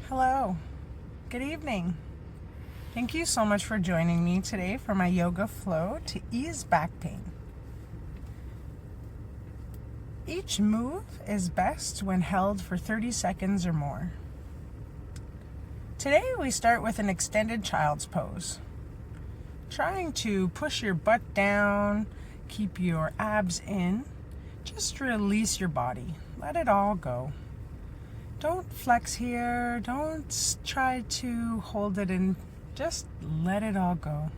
Hello, good evening. Thank you so much for joining me today for my yoga flow to ease back pain. Each move is best when held for 30 seconds or more. Today we start with an extended child's pose. Trying to push your butt down, keep your abs in, just release your body. Let it all go. Don't flex here, don't try to hold it in, just let it all go.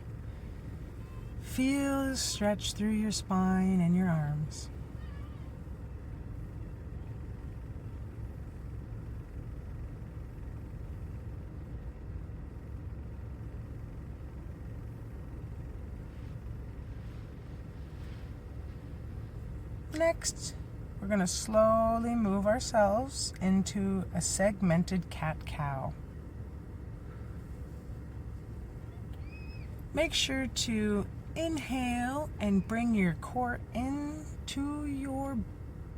Feel the stretch through your spine and your arms. Next, we're going to slowly move ourselves into a segmented cat-cow. Make sure to inhale and bring your core into your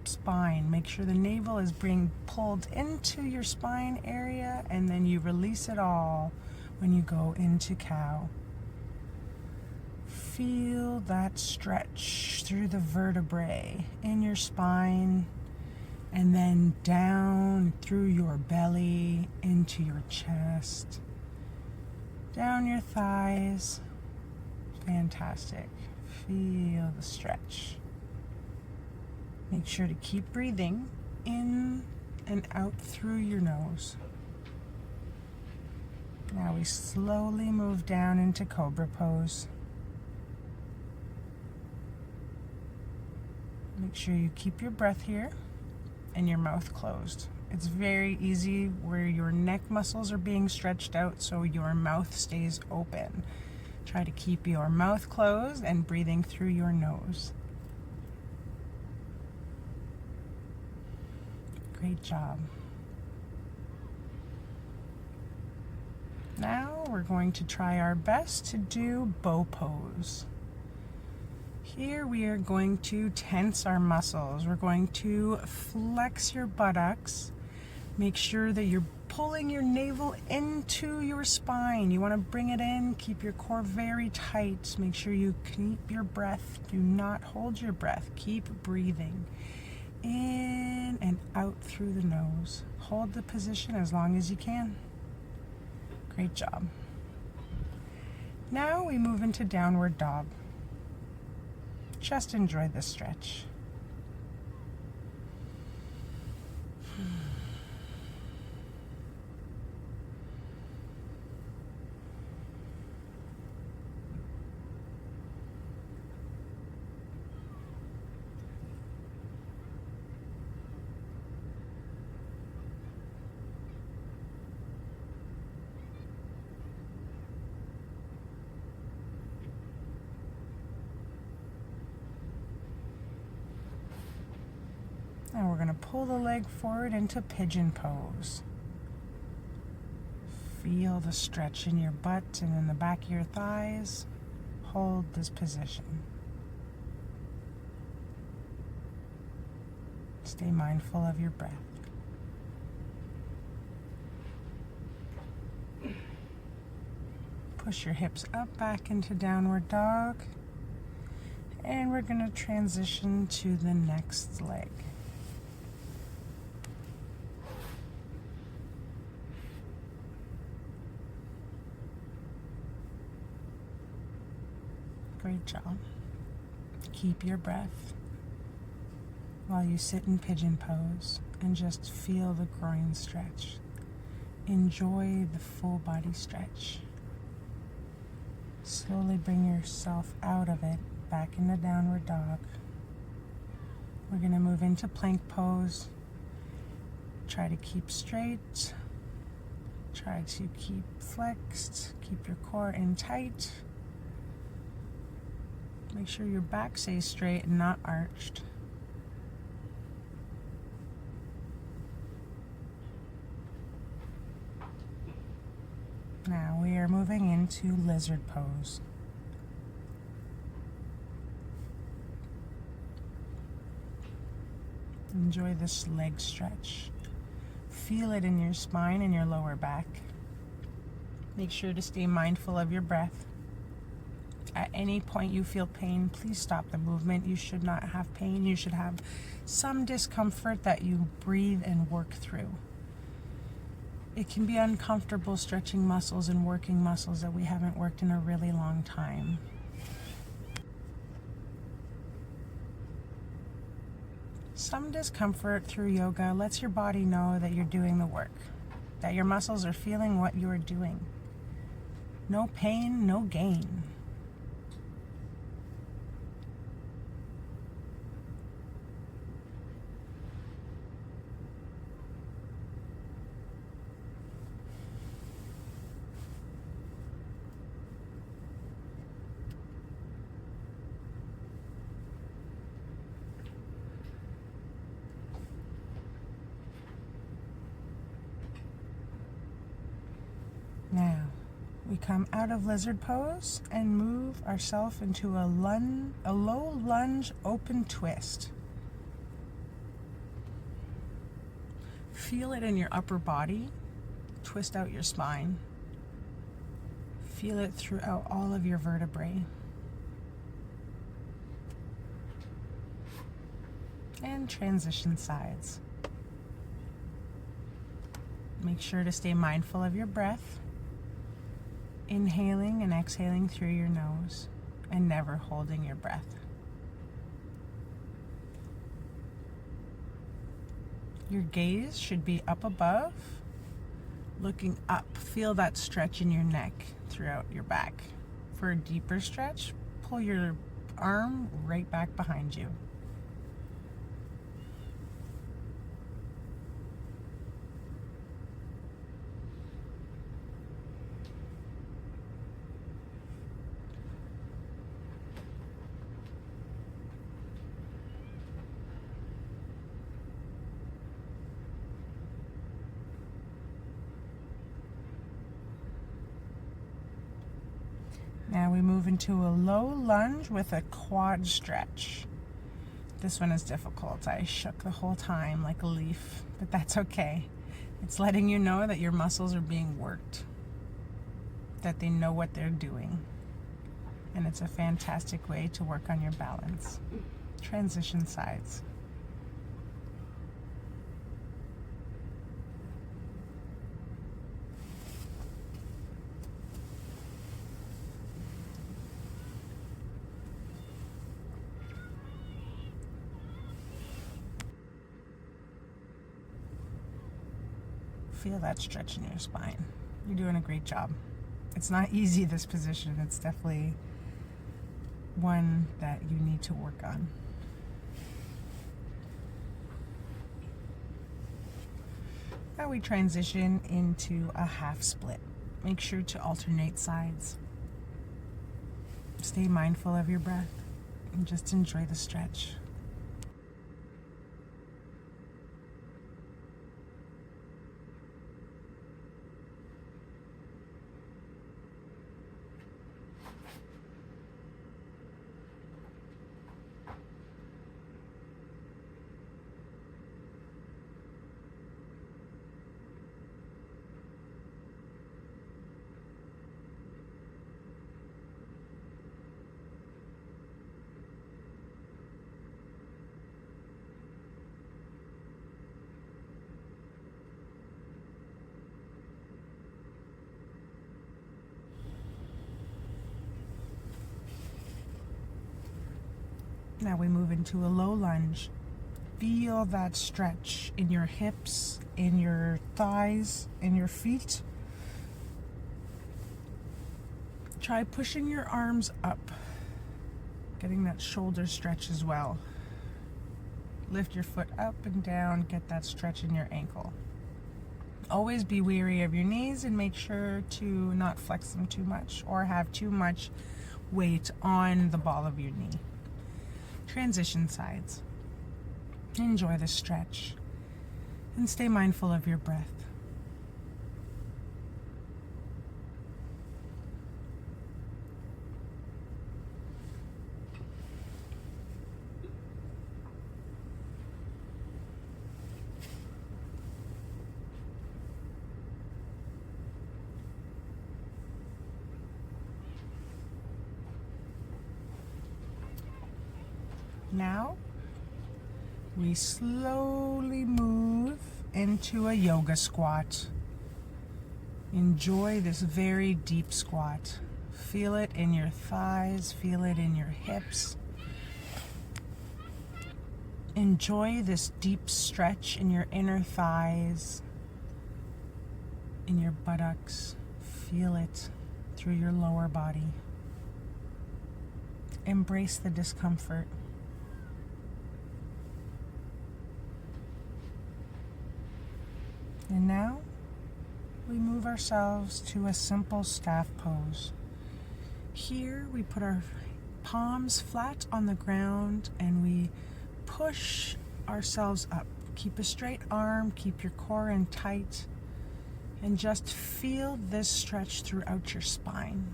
spine. Make sure the navel is being pulled into your spine area, and then you release it all when you go into cow. Feel that stretch through the vertebrae in your spine, and then down through your belly into your chest, down your thighs. Fantastic. Feel the stretch. Make sure to keep breathing in and out through your nose. Now we slowly move down into cobra pose. Make sure you keep your breath here and your mouth closed. It's very easy where your neck muscles are being stretched out, so your mouth stays open. Try to keep your mouth closed and breathing through your nose. Great job. Now we're going to try our best to do bow pose. Here we are going to tense our muscles. We're going to flex your buttocks. Make sure that you're pulling your navel into your spine. You want to bring it in, keep your core very tight. Make sure you keep your breath. Do not hold your breath. Keep breathing in and out through the nose. Hold the position as long as you can. Great job. Now we move into downward dog. Just enjoy this stretch. Now we're going to pull the leg forward into pigeon pose. Feel the stretch in your butt and in the back of your thighs. Hold this position. Stay mindful of your breath. Push your hips up back into downward dog. And we're going to transition to the next leg. Great job. Keep your breath while you sit in pigeon pose and just feel the groin stretch. Enjoy the full body stretch. Slowly bring yourself out of it, back into downward dog. We're going to move into plank pose. Try to keep straight. Try to keep flexed. Keep your core in tight. Make sure your back stays straight and not arched. Now we are moving into lizard pose. Enjoy this leg stretch. feel it in your spine and your lower back. Make sure to stay mindful of your breath. At any point you feel pain, please stop the movement. You should not have pain. You should have some discomfort that you breathe and work through. It can be uncomfortable stretching muscles and working muscles that we haven't worked in a really long time. Some discomfort through yoga lets your body know that you're doing the work, that your muscles are feeling what you are doing. No pain, no gain. Now, we come out of lizard pose and move ourselves into a low lunge open twist. Feel it in your upper body. Twist out your spine. Feel it throughout all of your vertebrae. And transition sides. Make sure to stay mindful of your breath. Inhaling and exhaling through your nose and never holding your breath. Your gaze should be up above, looking up. Feel that stretch in your neck throughout your back. For a deeper stretch, pull your arm right back behind you. Now we move into a low lunge with a quad stretch. This one is difficult. I shook the whole time like a leaf, but that's okay. It's letting you know that your muscles are being worked, that they know what they're doing. And it's a fantastic way to work on your balance. Transition sides. Feel that stretch in your spine. You're doing a great job. It's not easy, this position. It's definitely one that you need to work on. Now we transition into a half split. Make sure to alternate sides. Stay mindful of your breath and just enjoy the stretch. Now we move into a low lunge. Feel that stretch in your hips, in your thighs, in your feet. Try pushing your arms up, getting that shoulder stretch as well. Lift your foot up and down, get that stretch in your ankle. Always be wary of your knees and make sure to not flex them too much or have too much weight on the ball of your knee. Transition sides. Enjoy the stretch and stay mindful of your breath. Now, we slowly move into a yoga squat. Enjoy this very deep squat. Feel it in your thighs, feel it in your hips. Enjoy this deep stretch in your inner thighs, in your buttocks. Feel it through your lower body. Embrace the discomfort. And now, we move ourselves to a simple staff pose. Here, we put our palms flat on the ground and we push ourselves up. Keep a straight arm, keep your core in tight, and just feel this stretch throughout your spine.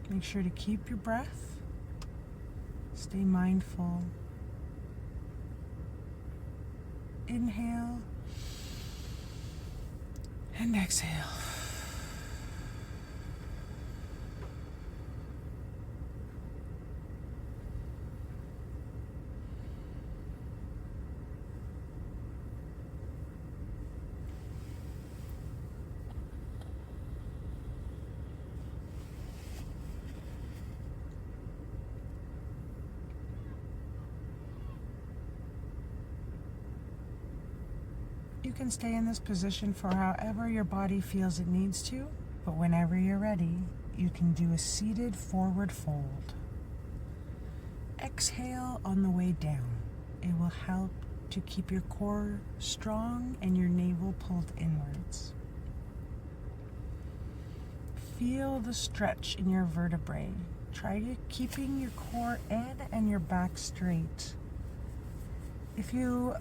Make sure to keep your breath. Stay mindful. Inhale and exhale. You can stay in this position for however your body feels it needs to, but whenever you're ready, you can do a seated forward fold. Exhale on the way down. It will help to keep your core strong and your navel pulled inwards. Feel the stretch in your vertebrae. Try keeping your core in and your back straight. If you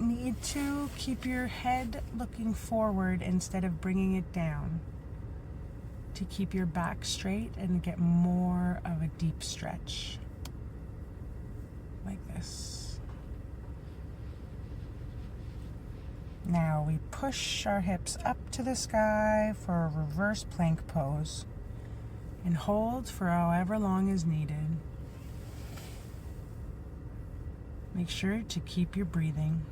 need to, keep your head looking forward instead of bringing it down to keep your back straight and get more of a deep stretch like this. Now we push our hips up to the sky for a reverse plank pose and hold for however long is needed. Make sure to keep your breathing.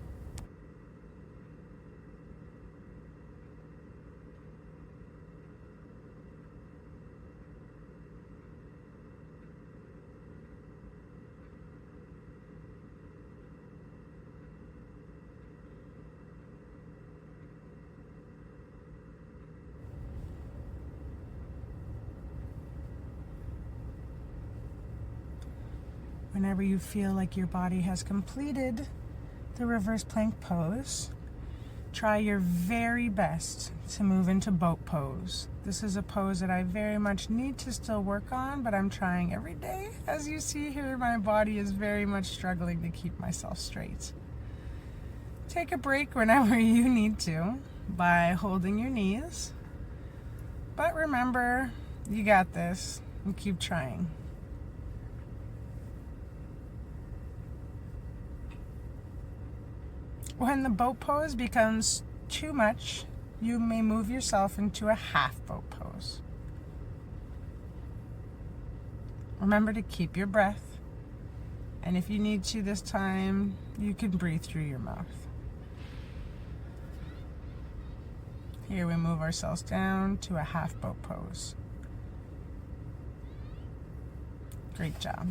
Whenever you feel like your body has completed the reverse plank pose, try your very best to move into boat pose. This is a pose that I very much need to still work on, but I'm trying every day. As you see here, my body is very much struggling to keep myself straight. Take a break whenever you need to by holding your knees. But remember, you got this, and keep trying. When the boat pose becomes too much, you may move yourself into a half boat pose. Remember to keep your breath, and if you need to this time, you can breathe through your mouth. Here we move ourselves down to a half boat pose. Great job.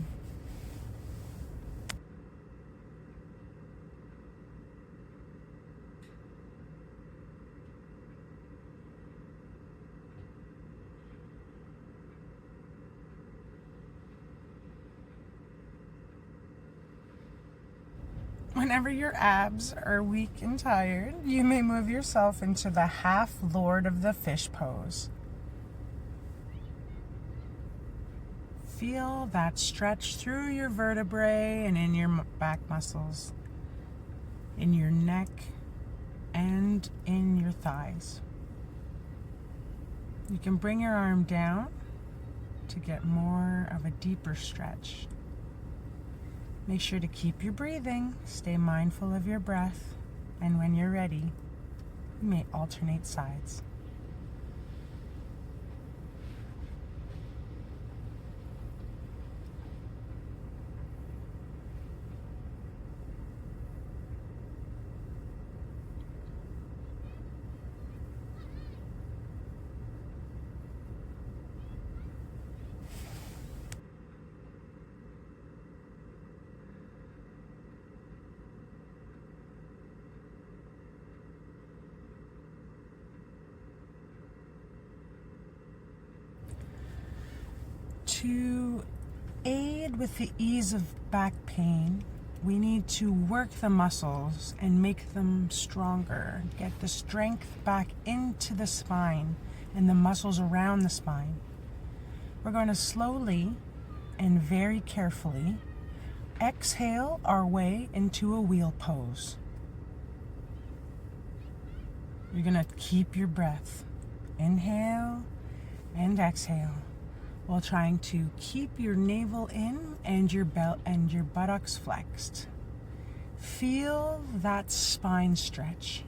Whenever your abs are weak and tired, you may move yourself into the half Lord of the Fish pose. Feel that stretch through your vertebrae and in your back muscles, in your neck, and in your thighs. You can bring your arm down to get more of a deeper stretch. Make sure to keep your breathing, stay mindful of your breath, and when you're ready, you may alternate sides. To aid with the ease of back pain, we need to work the muscles and make them stronger. Get the strength back into the spine and the muscles around the spine. We're going to slowly and very carefully exhale our way into a wheel pose. You're going to keep your breath. Inhale and exhale, while trying to keep your navel in and your belt and your buttocks flexed. Feel that spine stretch.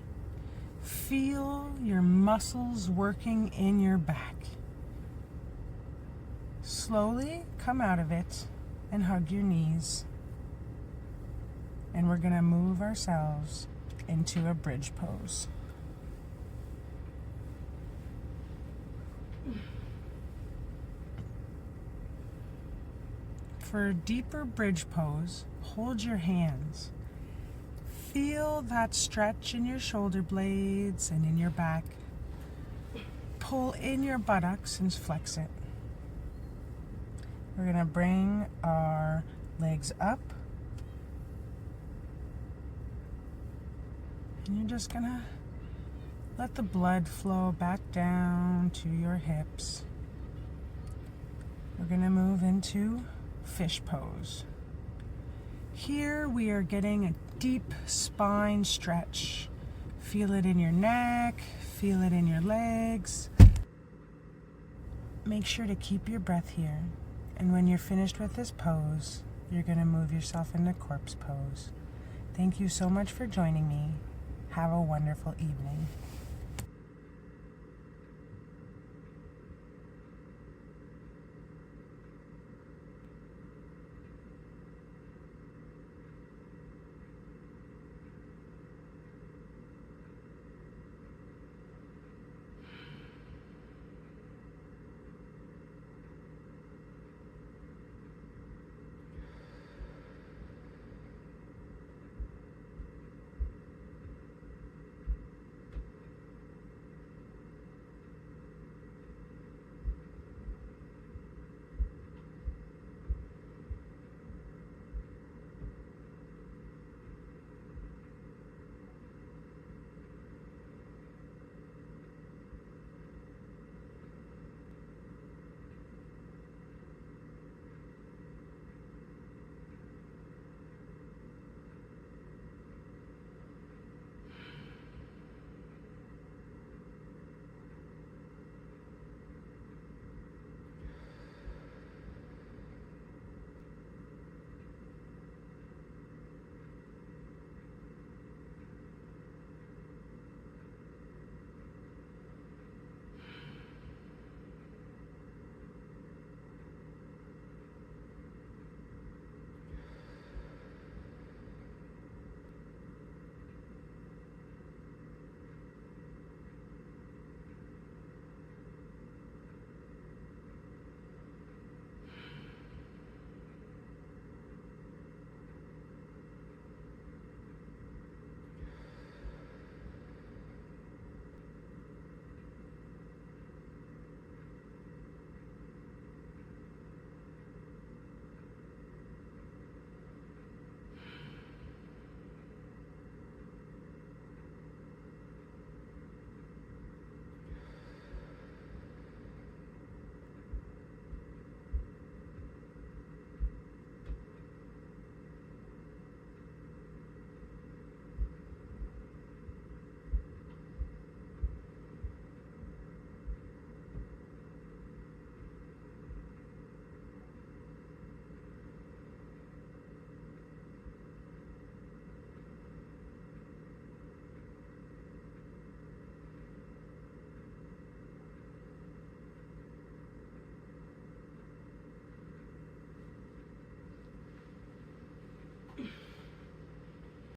Feel your muscles working in your back. Slowly come out of it and hug your knees. And we're going to move ourselves into a bridge pose. For a deeper bridge pose, hold your hands. Feel that stretch in your shoulder blades and in your back. Pull in your buttocks and flex it. We're going to bring our legs up. And you're just going to let the blood flow back down to your hips. We're going to move into fish pose. Here we are getting a deep spine stretch. Feel it in your neck, feel it in your legs. Make sure to keep your breath here. And when you're finished with this pose, you're going to move yourself into corpse pose. Thank you so much for joining me. Have a wonderful evening.